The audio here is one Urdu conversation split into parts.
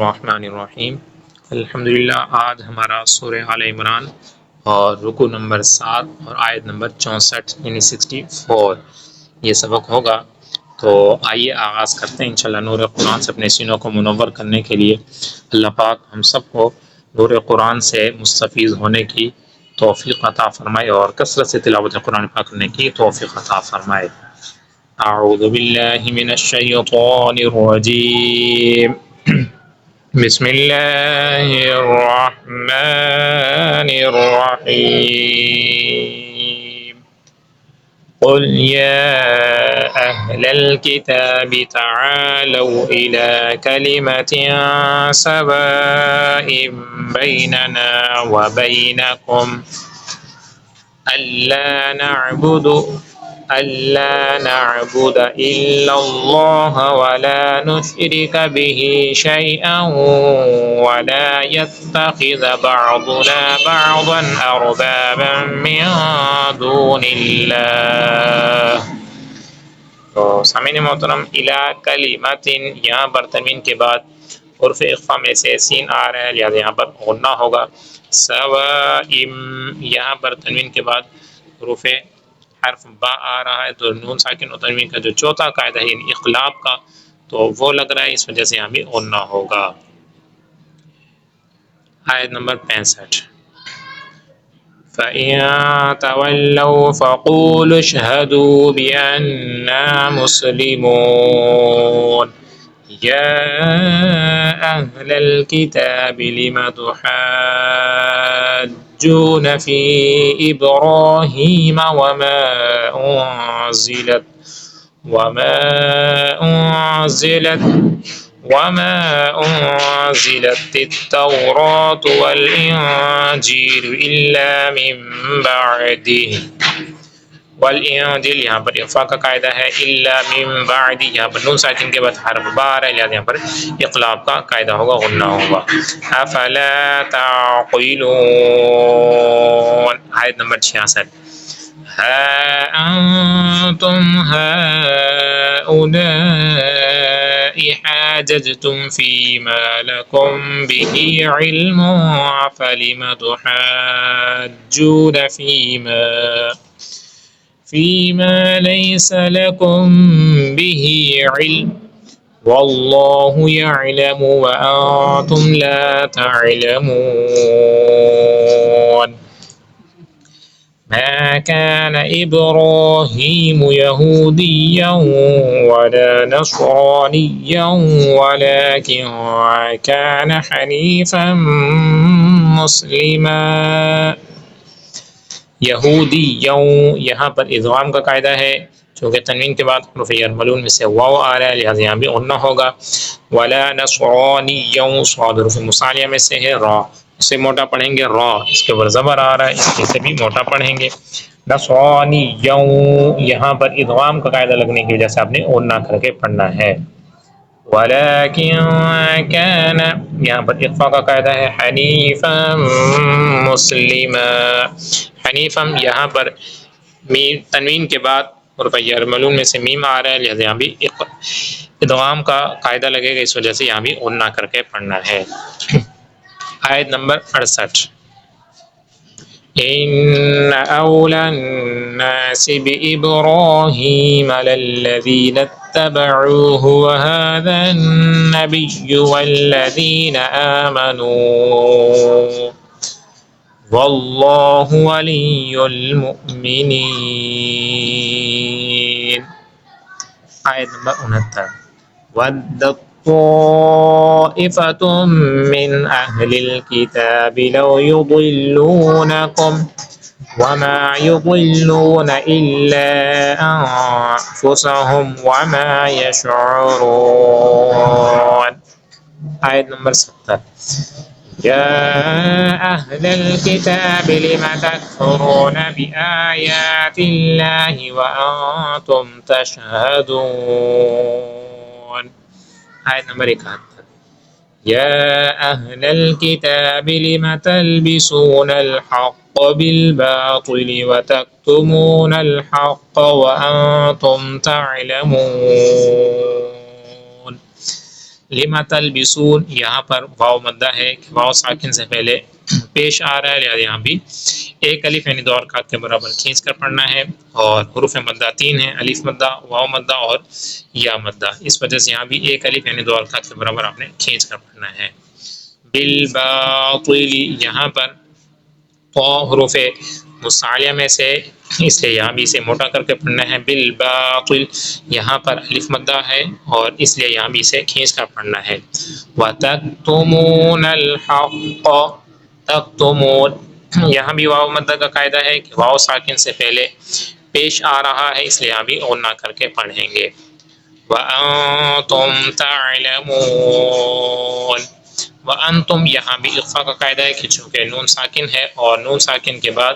الرحمن الرحیم الحمدللہ۔ آج ہمارا سورہ آل عمران اور رکوع نمبر 7 اور آیت نمبر 64 یعنی 64 یہ سبق ہوگا۔ تو آئیے آغاز کرتے ہیں انشاءاللہ نور قرآن سے اپنے سینوں کو منور کرنے کے لیے اللہ پاک ہم سب کو نور قرآن سے مستفیض ہونے کی توفیق عطا فرمائے اور کثرت سے تلاوت قرآن پاک کرنے کی توفیق عطا فرمائے۔ اعوذ باللہ من الشیطان الرجیم بسم اللہ الرحمن الرحیم قل یا اہل الكتاب تعالوا الى کلمة سواء بیننا وبینکم ألا نعبد إلا الله ولا نشرك به شيئا ولا يتخذ بعضنا بعضا أربابا من دون الله۔ تو سامعین محترم الی کلمۃ یہاں پر تنوین کے بعد حرف اخفا میں سے سین آ رہا ہے، لہٰذا یہاں پر غنہ ہوگا۔ سوائم یہاں پر تنوین کے بعد حروف حرف با آ رہا ہے، تو نون ساکن و تنوین کا جو چوتھا قاعدہ ہے یعنی اخلاق کا تو وہ لگ رہا ہے، اس وجہ سے یہاں بھی غنہ ہوگا۔ آیت نمبر 65 فَإِن تَوَلَّوْا فَقُولُوا اشْهَدُوا بِأَنَّا مُسْلِمُونَ يَا أَهْلَ الْكِتَابِ لِمَ تُحَاجُّونَ فِي إِبْرَاهِيمَ وما أنزلت التوراة والإنجيل إلا من بعده۔ والإنجيل یہاں پر اخفاء کا قاعدہ ہے، إلا من بعد یہاں پر نون ساکن کے بعد حرف بار ہے، لہذا یہاں پر اقلاب کا قاعدہ ہوگا، غنہ ہوگا۔ أفلا تعقلون آیت نمبر 66 ها أنتم هؤلاء حاججتم فيما لكم به علم فلم تحاجون فيما ليس لكم به علم والله يعلم وأنتم لا تعلمون۔ ما كان إبراهيم يهوديا ولا نصرانيا ولكن كان حنيفا مسلما۔ یہودیوں یہاں پر ادغام کا قاعدہ ہے، چونکہ تنوین کے بعد حروف یرملون میں سے واو آ رہا ہے، لہذا یہاں بھی غنہ ہوگا۔ ولا نصرانیوں صاد حروف مصالیہ میں سے ہے، را اسے موٹا پڑھیں گے، را اس کے اوپر زبر آ رہا ہے، اس سے بھی موٹا پڑھیں گے۔ نصرانیوں یہاں پر ادغام کا قاعدہ لگنے کی وجہ سے آپ نے غنہ کر کے پڑھنا ہے۔ ولیکن کان یہاں پر اخفاء کا قاعدہ ہے، حنیفا مسلما۔ حنیفا یہاں پر تنوین کے بعد حروف یرملون میں سے میم آ رہا ہے، لہذا یہاں بھی ادغام کا قاعدہ لگے گا، اس وجہ سے یہاں بھی غنہ کر کے پڑھنا ہے۔ آیت نمبر 68 ان اول الناس بإبراہیم للذین اتبعوه وهذا النبی والذین آمنوا واللہ ولی المؤمنین۔ آیت نمبر 69 وَدَّتْ طَائِفَةٌ مِّنْ أَهْلِ الْكِتَابِ لَوْ يُضِلُّونَكُمْ وَمَا يُضِلُّونَ إِلَّا أَنفُسَهُمْ وَمَا يَشْعُرُونَ۔ آیت نمبر 70 يَا أَهْلَ الْكِتَابِ لِمَ تَكْفُرُونَ بِآيَاتِ اللَّهِ وَأَنْتُمْ تَشْهَدُونَ۔ آیت نمبر 71 يَا أَهْلَ الْكِتَابِ لِمَ تَلْبِسُونَ الْحَقَّ بِالْبَاطِلِ وَتَكْتُمُونَ الْحَقَّ وَأَنْتُمْ تَعْلَمُونَ۔ لما تلبسون یہاں پر واو مدہ ہے، واو ساکن سے پہلے پیش آ رہا ہے، لہذا یہاں بھی ایک الف یعنی 2 حرکات کے برابر کھینچ کر پڑھنا ہے، اور حروف مدہ 3 ہیں، الف مدہ، واو مدہ اور یا مدہ، اس وجہ سے یہاں بھی ایک الف یعنی 2 حرکات کے برابر آپ نے کھینچ کر پڑھنا ہے۔ بالباطل یہاں پر تو حروف مصعلیہ میں سے، اس لیے یہاں بھی اسے موٹا کر کے پڑھنا ہے۔ بالباطل یہاں پر الف مدہ ہے اور اس لیے یہاں بھی اسے کھینچ کر پڑھنا ہے۔ وَتَكْتُمُونَ الْحَقَّ تَكْتُمُونَ یہاں بھی واو مدہ کا قاعدہ ہے کہ واو ساکن سے پہلے پیش آ رہا ہے، اس لیے یہاں بھی غنہ کر کے پڑھیں گے۔ وَأَنْتُمْ تَعْلَمُونَ وَأَنْتُمْ یہاں بھی اخفاء کا قاعدہ ہے کہ چونکہ نون ساکن ہے اور نون ساکن کے بعد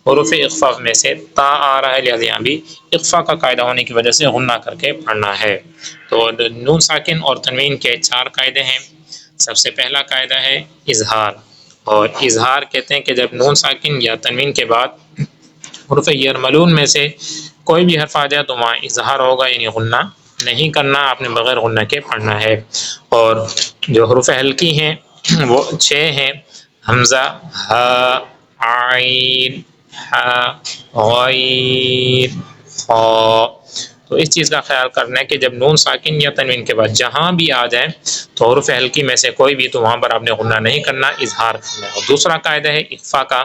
حروف اخفاء میں سے تا آ رہا ہے، لہذا یہاں بھی اخفاء کا قاعدہ ہونے کی وجہ سے غنہ کر کے پڑھنا ہے۔ تو نون ساکن اور تنوین کے 4 قاعدے ہیں۔ سب سے پہلا قاعدہ ہے اظہار، اور اظہار کہتے ہیں کہ جب نون ساکن یا تنوین کے بعد حروف یرملون میں سے کوئی بھی حرف آ جائے تو وہاں اظہار ہوگا، یعنی غنہ نہیں کرنا، آپ نے بغیر غنہ کے پڑھنا ہے۔ اور جو حروف ہلکی ہیں وہ 6 ہیں، حمزہ، ہا، عین، حا، غین، خا۔ تو اس چیز کا خیال کرنا ہے کہ جب نون ساکن یا تنوین کے بعد جہاں بھی آ جائیں تو حروف ہلکی میں سے کوئی بھی، تو وہاں پر آپ نے غنہ نہیں کرنا، اظہار کرنا ہے۔ اور دوسرا قاعدہ ہے اخفاء کا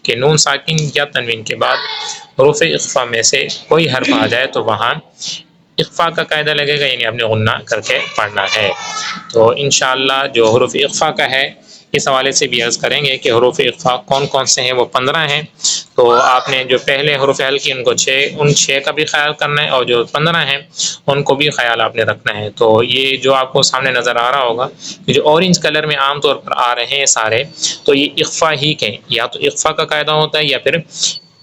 کہ نون ساکن یا تنوین کے بعد حروف اخفاء میں سے کوئی حرف آ جائے تو وہاں اخفاء کا قاعدہ لگے گا، یعنی آپ نے غنہ کر کے پڑھنا ہے۔ تو انشاءاللہ جو حروف اخفاء کا ہے اس حوالے سے بھی عرض کریں گے کہ حروف اخفاء کون کون سے ہیں، وہ 15 ہیں۔ تو آپ نے جو پہلے حروف ہلکی ان کو 6 کا بھی خیال کرنا ہے، اور جو 15 ہیں ان کو بھی خیال آپ نے رکھنا ہے۔ تو یہ جو آپ کو سامنے نظر آ رہا ہوگا کہ جو اورنج کلر میں عام طور پر آ رہے ہیں سارے، تو یہ اخفاء ہی کے، یا تو اخفاء کا قاعدہ ہوتا ہے یا پھر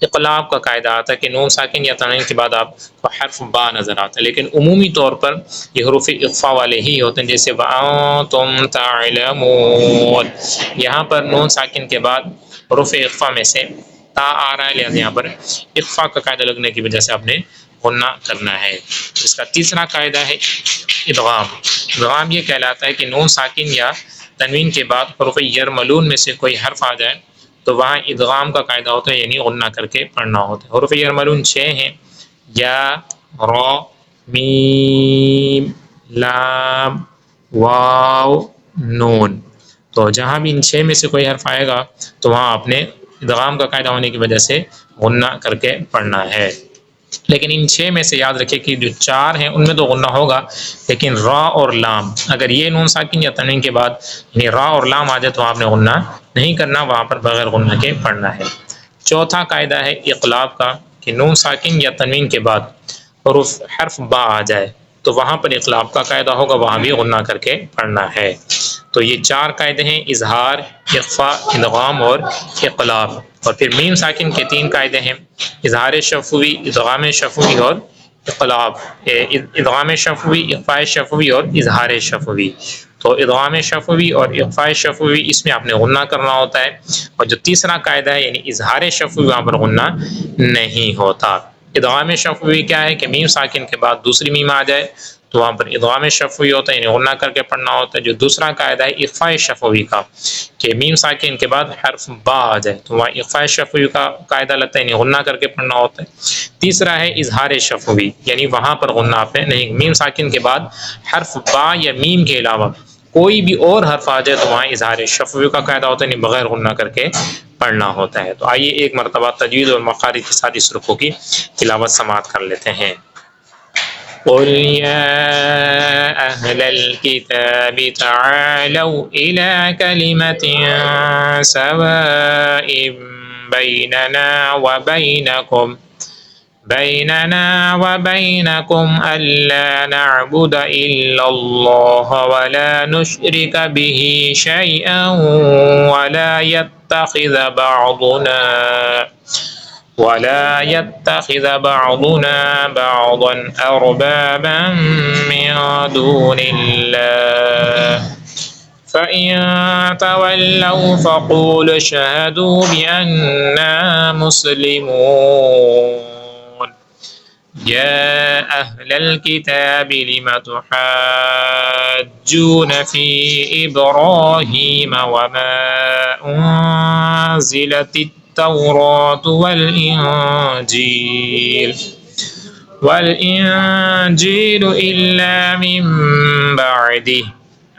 اقلاب کا قاعدہ آتا ہے کہ نون ساکن یا تنوین کے بعد آپ کو حرف با نظر آتا ہے، لیکن عمومی طور پر یہ حروف اخفاء والے ہی ہوتے ہیں، جیسے وَأَنْتُمْ تَعْلَمُونَ یہاں پر نون ساکن کے بعد حروف اخفاء میں سے تا آ رہا ہے، لہذا یہاں پر اخفاء کا قاعدہ لگنے کی وجہ سے آپ نے غنہ کرنا ہے۔ اس کا تیسرا قاعدہ ہے ادغام۔ ادغام یہ کہلاتا ہے کہ نون ساکن یا تنوین کے بعد حروف یرملون میں سے کوئی حرف آ جائے تو وہاں ادغام کا قاعدہ ہوتا ہے، یعنی غنہ کر کے پڑھنا ہوتا ہے۔ حروف یرملون 6 ہیں، یا، را، میم، لام، واو، نون۔ تو جہاں بھی ان 6 میں سے کوئی حرف آئے گا تو وہاں آپ نے ادغام کا قاعدہ ہونے کی وجہ سے غنہ کر کے پڑھنا ہے۔ لیکن ان 6 میں سے یاد رکھیں کہ جو 4 ہیں ان میں تو غنہ ہوگا، لیکن را اور لام، اگر یہ نون ساکن یا تنوین کے بعد یعنی را اور لام آ جائے تو آپ نے غنہ نہیں کرنا، وہاں پر بغیر غنہ کے پڑھنا ہے۔ چوتھا قاعدہ ہے اقلاب کا کہ نون ساکن یا تنوین کے بعد حرف با آ جائے تو وہاں پر اقلاب کا قاعدہ ہوگا، وہاں بھی غنہ کر کے پڑھنا ہے۔ تو یہ 4 قاعدے ہیں، اظہار، اخفاء، ادغام اور اقلاب۔ اور پھر میم ساکن کے 3 قاعدے ہیں، اظہار شفوی، ادغام شفوی اور اقلاب، ادغام شفوی، اخفاء شفوی اور اظہار شفوی۔ تو ادغام شفوی اور اخفاء شفوی اس میں آپ نے غنہ کرنا ہوتا ہے، اور جو تیسرا قاعدہ ہے یعنی اظہار شفوی وہاں پر غنہ نہیں ہوتا۔ ادغام شفوی کیا ہے کہ میم ساکن کے بعد دوسری میم آ جائے تو وہاں پر ادغام شفوی ہوتا ہے، یعنی غنہ کر کے پڑھنا ہوتا ہے۔ جو دوسرا قاعدہ ہے اخفاء شفوی کا کہ میم ساکن کے بعد حرف با آ جائے تو وہاں اخفاء شفوی کا قاعدہ لگتا ہے، یعنی غنہ کر کے پڑھنا ہوتا ہے۔ تیسرا ہے اظہار شفوی، یعنی وہاں پر غنہ آپ نے نہیں، میم ساکن کے بعد حرف با یا میم کے علاوہ کوئی بھی اور حرف آ جائے تو وہاں اظہار شفوی کا قاعدہ ہوتا ہے، یعنی بغیر غنہ کر کے پڑھنا ہوتا ہے۔ تو آئیے ایک مرتبہ تجوید اور مخارج کے ساتھ اس رکوع کی تلاوت سماعت کر لیتے ہیں۔ قل يا أهل الكتاب تعالوا إلى كلمة سواء بيننا وبينكم ألا نعبد إلا الله ولا نشرك به شيئا ولا يتخذ بعضنا بعضا أربابا من دون الله فإن تولوا فقولوا اشهدوا بأننا مسلمون۔ يا أهل الكتاب لم تحاجون في إبراهيم وما أنزلت التوراة والإنجيل إلا من بعده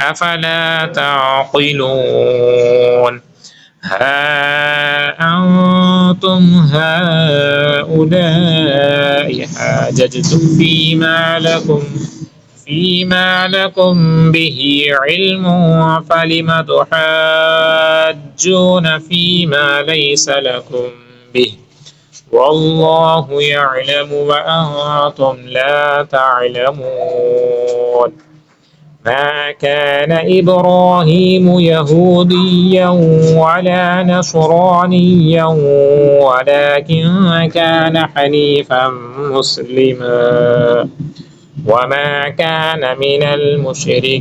أفلا تعقلون ها أنتم هؤلاء حاججتم فيما لكم به علم فلم تحاجون فيما ليس لكم به والله يعلم وأنتم لا تعلمون ما كان إبراهيم يهوديا ولا نصرانيا ولكن كان حنيفا مسلما وما كان من المشركين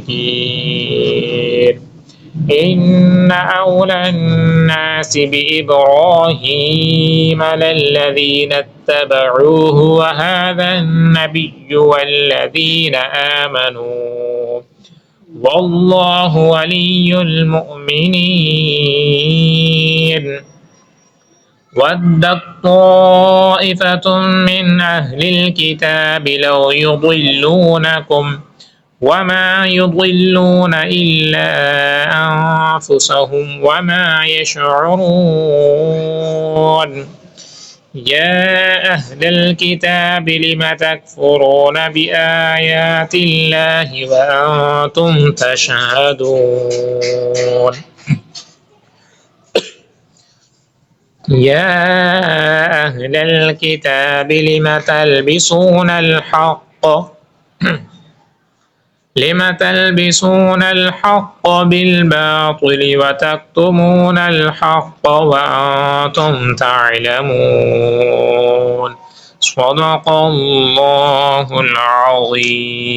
إن أولى الناس بإبراهيم للذين اتبعوه وهذا النبي والذين آمنوا والله ولي المؤمنين ودت طائفة من أهل الكتاب لو يضلونكم وما يضلون إلا أنفسهم وما يشعرون يا أهل الكتاب لم تكفرون بآيات الله وأنتم تشهدون يا أهل الكتاب لم تلبسون الحق بالباطل وتكتمون الحق وأنتم تعلمون صدق الله العظيم.